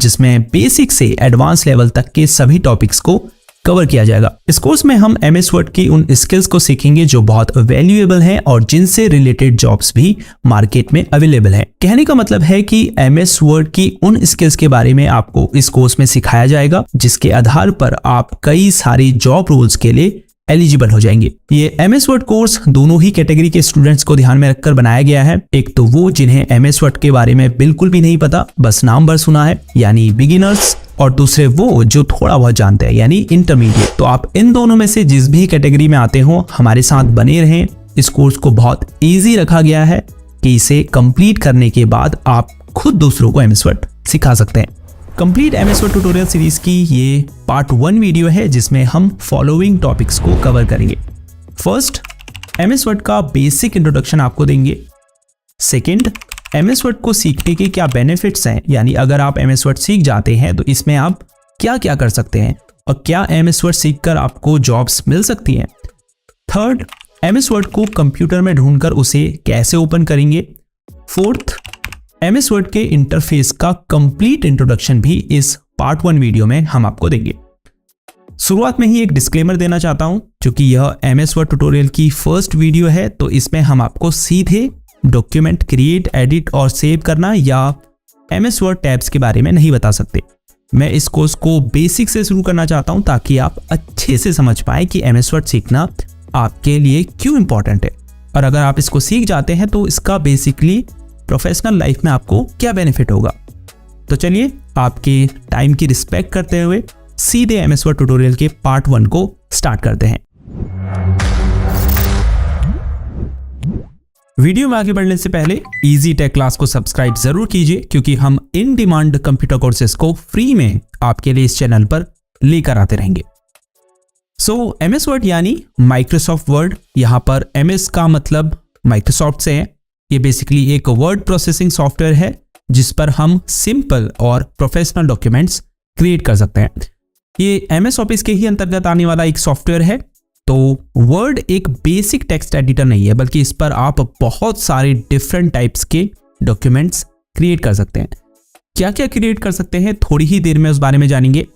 जिसमें बेसिक से advance level तक के सभी टॉपिक्स को कवर किया जाएगा। इस कोर्स में हम MS वर्ड की उन स्किल्स को सीखेंगे जो बहुत वैल्यूएबल हैं और जिनसे रिलेटेड जॉब्स भी मार्केट में अवेलेबल हैं। कहने का मतलब है कि MS वर्ड की उन स्किल्स के बारे में आपको इस कोर्स में सिखाया जाएगा, जिसके आधार पर आप कई सारी जॉब रोल्स के लिए एलिजिबल हो जाएंगे। ये MS वर्ड कोर्स दोनों ही कैटेगरी के स्टूडेंट्स को ध्यान में रखकर बनाया गया है। एक तो वो जिन्हें MS वर्ड के बारे में बिल्कुल भी नहीं पता, बस नाम भर सुना है, यानी बिगिनर्स, और दूसरे वो जो थोड़ा बहुत जानते हैं, यानी इंटरमीडिएट। तो आप इन दोनों में से जिस भी कैटेगरी में आते हो हमारे साथ बने रहें। इस कोर्स को बहुत ईजी रखा गया है कि इसे कंप्लीट करने के बाद आप खुद दूसरों को MS वर्ड सिखा सकते हैं। Complete MS word tutorial series की ये पार्ट 1 वीडियो है, जिसमें हम फॉलोइंग टॉपिक्स को कवर करेंगे। फर्स्ट, MS वर्ड का बेसिक इंट्रोडक्शन आपको देंगे। सेकंड, MS वर्ड को सीखने के क्या बेनिफिट्स हैं, यानी अगर आप MS वर्ड सीख जाते हैं तो इसमें आप क्या क्या कर सकते हैं और क्या MS वर्ड सीखकर आपको जॉब्स मिल सकती हैं। थर्ड, MS वर्ड को कंप्यूटर में ढूंढकर उसे कैसे ओपन करेंगे। फोर्थ, MS वर्ड के इंटरफेस का कंप्लीट इंट्रोडक्शन भी इस पार्ट 1 वीडियो में हम आपको देंगे। शुरुआत में ही एक डिस्क्लेमर देना चाहता हूं, क्योंकि यह MS वर्ड ट्यूटोरियल की फर्स्ट वीडियो है, तो इसमें हम आपको सीधे डॉक्यूमेंट क्रिएट, एडिट और सेव करना या MS वर्ड टैब्स के बारे में नहीं बता सकते। मैं इस कोर्स को बेसिक से शुरू करना चाहता हूं, ताकि आप अच्छे से समझ पाएं कि MS वर्ड सीखना आपके लिए क्यों इंपॉर्टेंट है, और अगर आप इसको सीख जाते हैं तो इसका बेसिकली प्रोफेशनल लाइफ में आपको क्या बेनिफिट होगा। तो चलिए, आपके टाइम की रिस्पेक्ट करते हुए सीधे MS वर्ड ट्यूटोरियल के पार्ट 1 को स्टार्ट करते हैं। वीडियो में आगे बढ़ने से पहले इजी टेक क्लास को सब्सक्राइब जरूर कीजिए, क्योंकि हम इन डिमांड कंप्यूटर कोर्सेज को फ्री में आपके लिए इस चैनल पर लेकर आते रहेंगे। सो MS वर्ड यानी माइक्रोसॉफ्ट वर्ड। यहाँ पर MS का मतलब माइक्रोसॉफ्ट से है। ये बेसिकली एक वर्ड प्रोसेसिंग सॉफ्टवेयर है जिस पर हम सिंपल और प्रोफेशनल डॉक्यूमेंट्स क्रिएट कर सकते हैं। ये MS ऑफिस के ही अंतर्गत आने वाला एक सॉफ्टवेयर है। तो वर्ड एक बेसिक टेक्स्ट एडिटर नहीं है, बल्कि इस पर आप बहुत सारे डिफरेंट टाइप्स के डॉक्यूमेंट्स क्रिएट कर सकते हैं। क्या क्या क्रिएट कर सकते हैं, थोड़ी ही देर में उस बारे में जानेंगे।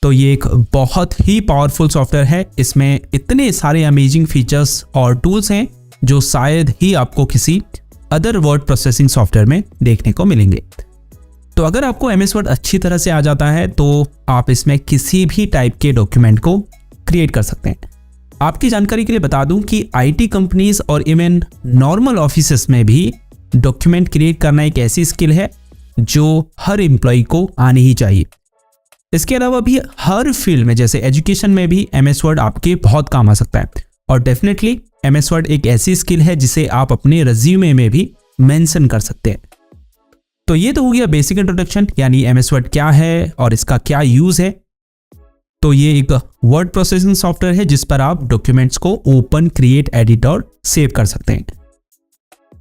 तो ये एक बहुत ही पावरफुल सॉफ्टवेयर है। इसमें इतने सारे अमेजिंग फीचर्स और टूल्स हैं जो शायद ही आपको किसी अदर वर्ड प्रोसेसिंग सॉफ्टवेयर में देखने को मिलेंगे। तो अगर आपको MS वर्ड अच्छी तरह से आ जाता है तो आप इसमें किसी भी टाइप के डॉक्यूमेंट को क्रिएट कर सकते हैं। आपकी जानकारी के लिए बता दूं कि IT कंपनीज और इवन नॉर्मल ऑफिसेस में भी डॉक्यूमेंट क्रिएट करना एक ऐसी स्किल है जो हर एम्प्लॉय को आनी ही चाहिए। इसके अलावा भी हर फील्ड में, जैसे एजुकेशन में भी MS वर्ड आपके बहुत काम आ सकता है। और डेफिनेटली MS वर्ड एक ऐसी स्किल है जिसे आप अपने रिज्यूमे में भी मेंशन कर सकते हैं। तो ये तो हो गया बेसिक इंट्रोडक्शन, यानी MS वर्ड क्या है और इसका क्या यूज है। तो ये एक वर्ड प्रोसेसिंग सॉफ्टवेयर है जिस पर आप डॉक्यूमेंट्स को ओपन, क्रिएट, एडिट और सेव कर सकते हैं।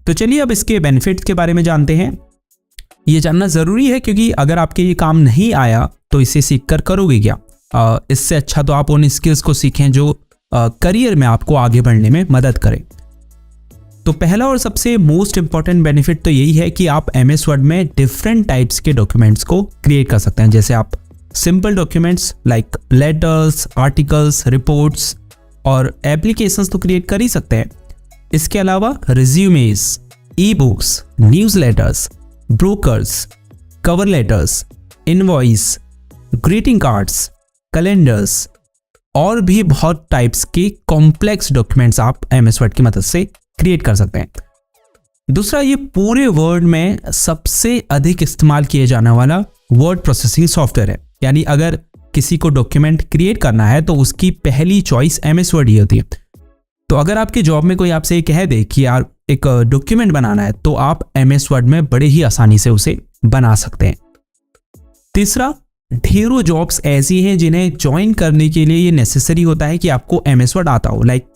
तो चलिए अब इसके बेनिफिट्स के बारे में जानते हैं। ये जानना जरूरी है, क्योंकि अगर आपके ये काम नहीं आया तो इसे सीखकर करोगे क्या। इससे अच्छा तो आप उन स्किल्स को सीखें जो करियर में आपको आगे बढ़ने में मदद करें। तो पहला और सबसे मोस्ट इंपॉर्टेंट बेनिफिट तो यही है कि आप MS वर्ड में डिफरेंट टाइप्स के डॉक्यूमेंट्स को क्रिएट कर सकते हैं। जैसे आप simple documents like letters, articles, reports और एप्लीकेशंस तो क्रिएट कर ही सकते हैं। इसके अलावा resumes, e-books, newsletters, brokers, cover letters, invoice, greeting cards, calendars और भी बहुत टाइप्स के कॉम्प्लेक्स डॉक्यूमेंट्स आप MS वर्ड की मदद से क्रिएट कर सकते हैं। दूसरा, ये पूरे वर्ड में सबसे अधिक इस्तेमाल किए जाने वाला वर्ड प्रोसेसिंग सॉफ्टवेयर है। यानी अगर किसी को डॉक्यूमेंट क्रिएट करना है तो उसकी पहली चॉइस MS वर्ड ही होती है। तो अगर आपके जॉब में कोई आपसे कह दे कि यार एक डॉक्यूमेंट बनाना है, तो आप MS वर्ड में बड़े ही आसानी से उसे बना सकते हैं। तीसरा, ढेरों जॉब्स ऐसी हैं जिन्हें ज्वाइन करने के लिए ये नेसेसरी होता है कि आपको MS वर्ड आता हो, like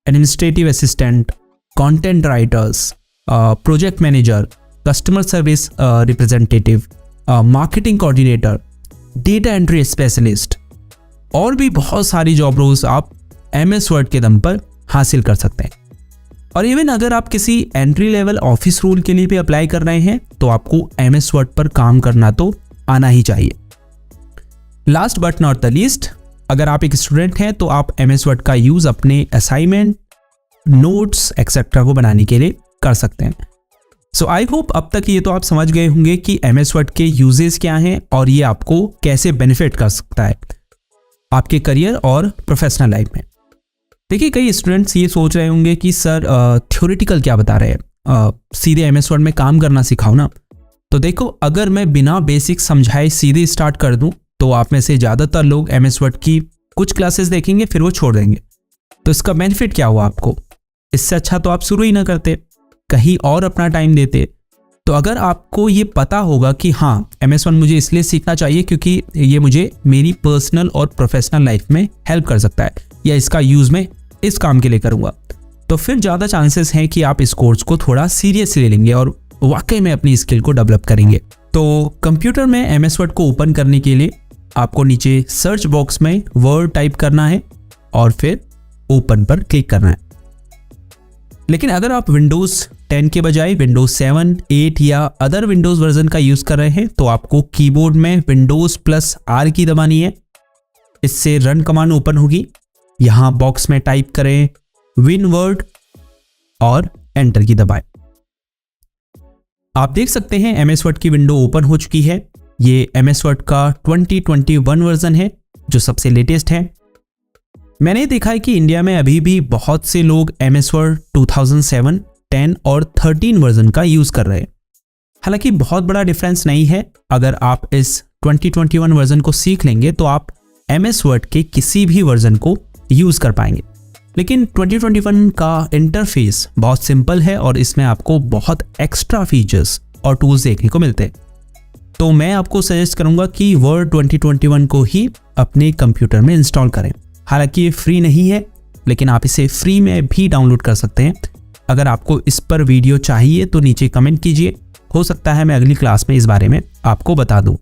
administrative assistant, content writers, project manager, customer service representative, marketing coordinator, data entry specialist और भी बहुत सारी जॉब रोल्स आप MS वर्ड के दम पर हासिल कर सकते हैं। और इवन अगर आप किसी एंट्री लेवल ऑफिस रोल के लिए भी अप्लाई कर रहे हैं तो आपको MS वर्ड पर काम करना तो आना ही चाहिए। Last but not the least, अगर आप एक स्टूडेंट हैं तो आप MS वर्ड का यूज़ अपने असाइनमेंट, नोट्स एक्सेट्रा को बनाने के लिए कर सकते हैं। सो आई होप अब तक ये तो आप समझ गए होंगे कि MS वर्ड के यूजेस क्या हैं और ये आपको कैसे बेनिफिट कर सकता है आपके करियर और प्रोफेशनल लाइफ में। देखिए, कई स्टूडेंट्स ये सोच रहे होंगे कि सर थ्योरेटिकल क्या बता रहे हैं, सीधे MS वर्ड में काम करना सिखाओ ना। तो देखो, अगर मैं बिना बेसिक समझाए सीधे स्टार्ट कर दूं तो आप में से ज़्यादातर लोग MS वर्ड की कुछ क्लासेस देखेंगे फिर वो छोड़ देंगे। तो इसका बेनिफिट क्या हुआ आपको? इससे अच्छा तो आप शुरू ही ना करते, कहीं और अपना टाइम देते। तो अगर आपको ये पता होगा कि हाँ, MS वर्ड मुझे इसलिए सीखना चाहिए क्योंकि ये मुझे मेरी पर्सनल और प्रोफेशनल लाइफ में हेल्प कर सकता है या इसका यूज़ मैं इस काम के लिए करूँगा, तो फिर ज़्यादा चांसेस हैं कि आप इस कोर्स को थोड़ा सीरियसली लेंगे और वाकई में अपनी स्किल को डेवलप करेंगे। तो कंप्यूटर में MS वर्ड को ओपन करने के लिए आपको नीचे सर्च बॉक्स में वर्ड टाइप करना है और फिर ओपन पर क्लिक करना है। लेकिन अगर आप विंडोज़ 10 के बजाय विंडोज़ 7, 8 या अदर विंडोज़ वर्जन का यूज़ कर रहे हैं तो आपको कीबोर्ड में Windows+R की दबानी है। इससे रन कमांड ओपन होगी। यहाँ बॉक्स में टाइप करें WinWord और एंटर की दबाएं। आप देख सकते हैं MS वर्ड की विंडो ओपन हो चुकी है। ये MS वर्ड का 2021 वर्जन है जो सबसे लेटेस्ट है। मैंने देखा है कि इंडिया में अभी भी बहुत से लोग MS वर्ड 2007, 10 और 13 वर्जन का यूज़ कर रहे हैं। हालांकि बहुत बड़ा डिफरेंस नहीं है। अगर आप इस 2021 वर्जन को सीख लेंगे तो आप MS वर्ड के किसी भी वर्जन को यूज़ कर पाएंगे। लेकिन 2021 का इंटरफेस बहुत सिंपल है और इसमें आपको बहुत एक्स्ट्रा फीचर्स और टूल्स देखने को मिलते हैं। तो मैं आपको सजेस्ट करूंगा कि वर्ड 2021 को ही अपने कंप्यूटर में इंस्टॉल करें। हालांकि ये फ्री नहीं है, लेकिन आप इसे फ्री में भी डाउनलोड कर सकते हैं। अगर आपको इस पर वीडियो चाहिए तो नीचे कमेंट कीजिए, हो सकता है मैं अगली क्लास में इस बारे में आपको बता दूं।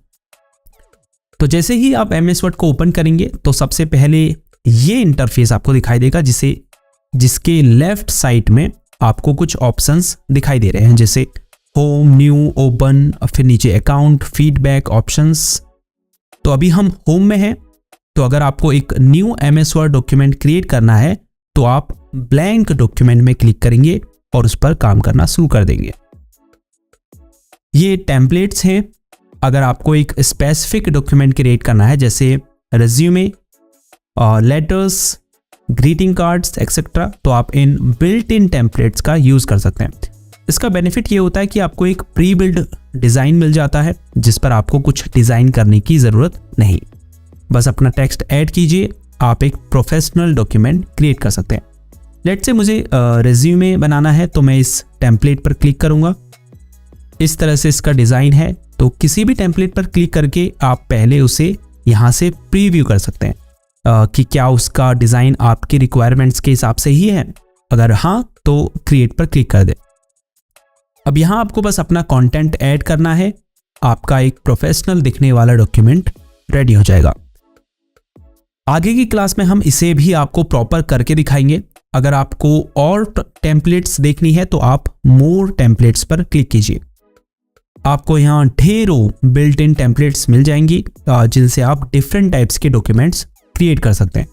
तो जैसे ही आप MS वर्ड को ओपन करेंगे तो सबसे पहले ये इंटरफेस आपको दिखाई देगा, जिसके लेफ्ट साइड में आपको कुछ ऑप्शंस दिखाई दे रहे हैं, जैसे होम, न्यू, ओपन, फिर नीचे अकाउंट, फीडबैक, ऑप्शंस। तो अभी हम होम में हैं। तो अगर आपको एक new MS word document create करना है तो आप ब्लैंक डॉक्यूमेंट में क्लिक करेंगे और उस पर काम करना शुरू कर देंगे। ये टेम्पलेट्स हैं। अगर आपको एक स्पेसिफिक डॉक्यूमेंट क्रिएट करना है जैसे resume, letters, greeting cards etcetera, तो आप इन बिल्ट इन टेम्पलेट्स का यूज़ कर सकते हैं। इसका बेनिफिट ये होता है कि आपको एक प्री बिल्ड डिज़ाइन मिल जाता है जिस पर आपको कुछ डिज़ाइन करने की ज़रूरत नहीं। बस अपना टेक्स्ट ऐड कीजिए, आप एक प्रोफेशनल डॉक्यूमेंट क्रिएट कर सकते हैं। लेट्स से मुझे रेज्यूमे बनाना है तो मैं इस टेम्पलेट पर क्लिक करूँगा। इस तरह से इसका डिज़ाइन है। तो किसी भी टेम्पलेट पर क्लिक करके आप पहले उसे यहाँ से प्रीव्यू कर सकते हैं कि क्या उसका डिज़ाइन आपकी रिक्वायरमेंट्स के हिसाब से ही है। अगर हाँ तो क्रिएट पर क्लिक कर दें। अब यहाँ आपको बस अपना कंटेंट ऐड करना है, आपका एक प्रोफेशनल दिखने वाला डॉक्यूमेंट रेडी हो जाएगा। आगे की क्लास में हम इसे भी आपको प्रॉपर करके दिखाएंगे। अगर आपको और टेम्पलेट्स देखनी है तो आप मोर टेम्पलेट्स पर क्लिक कीजिए। आपको यहाँ ढेरों बिल्ट इन टेम्पलेट्स मिल जाएंगी जिनसे आप डिफरेंट टाइप्स के डॉक्यूमेंट्स क्रिएट कर सकते हैं।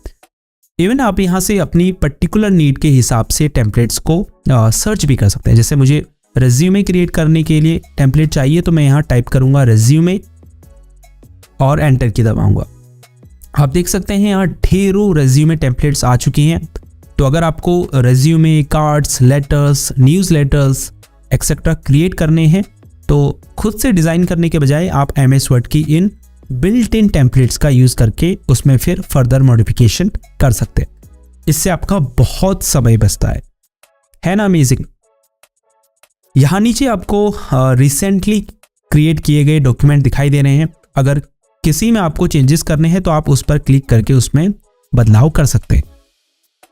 इवन आप यहाँ से अपनी पर्टिकुलर नीड के हिसाब से टेम्पलेट्स को सर्च भी कर सकते हैं। जैसे मुझे रेज्यूमे क्रिएट करने के लिए टेम्पलेट चाहिए तो मैं यहाँ टाइप करूँगा रेज्यूमे और एंटर की दबाऊँगा। आप देख सकते हैं यहाँ ढेरों रेज्यूमे टेम्पलेट्स आ चुकी हैं। तो अगर आपको resume, cards, letters, news letters etcetera create करने हैं तो खुद से डिज़ाइन करने के बजाय आप MS वर्ड की इन बिल्ट इन टेम्पलेट्स का यूज़ करके उसमें फिर फर्दर मॉडिफिकेशन कर सकते हैं। इससे आपका बहुत समय बचता है ना। अमेजिंग। यहाँ नीचे आपको रिसेंटली क्रिएट किए गए डॉक्यूमेंट दिखाई दे रहे हैं। अगर किसी में आपको चेंजेस करने हैं तो आप उस पर क्लिक करके उसमें बदलाव कर सकते हैं।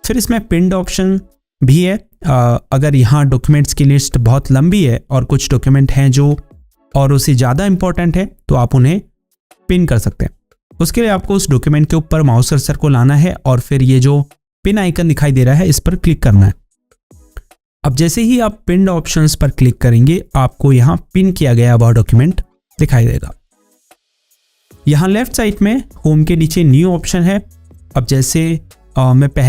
फिर इसमें पिन्ड ऑप्शन भी है। अगर यहाँ डॉक्यूमेंट्स की लिस्ट बहुत लंबी है और कुछ डॉक्यूमेंट हैं जो और उससे ज़्यादा इंपॉर्टेंट है तो आप उन्हें पिन कर सकते हैं। उसके लिए आपको उस डॉक्यूमेंट के ऊपर माउस कर्सर को लाना है और फिर ये जो पिन आइकन दिखाई दे रहा है इस पर क्लिक करना है। अब जैसे ही आप पिन ऑप्शंस पर क्लिक करेंगे आपको यहाँ पिन किया गया वह डॉक्यूमेंट दिखाई देगा। यहाँ लेफ्ट साइड में होम के नीचे न्यू ऑप्शन है। अब जैसे मैं पहले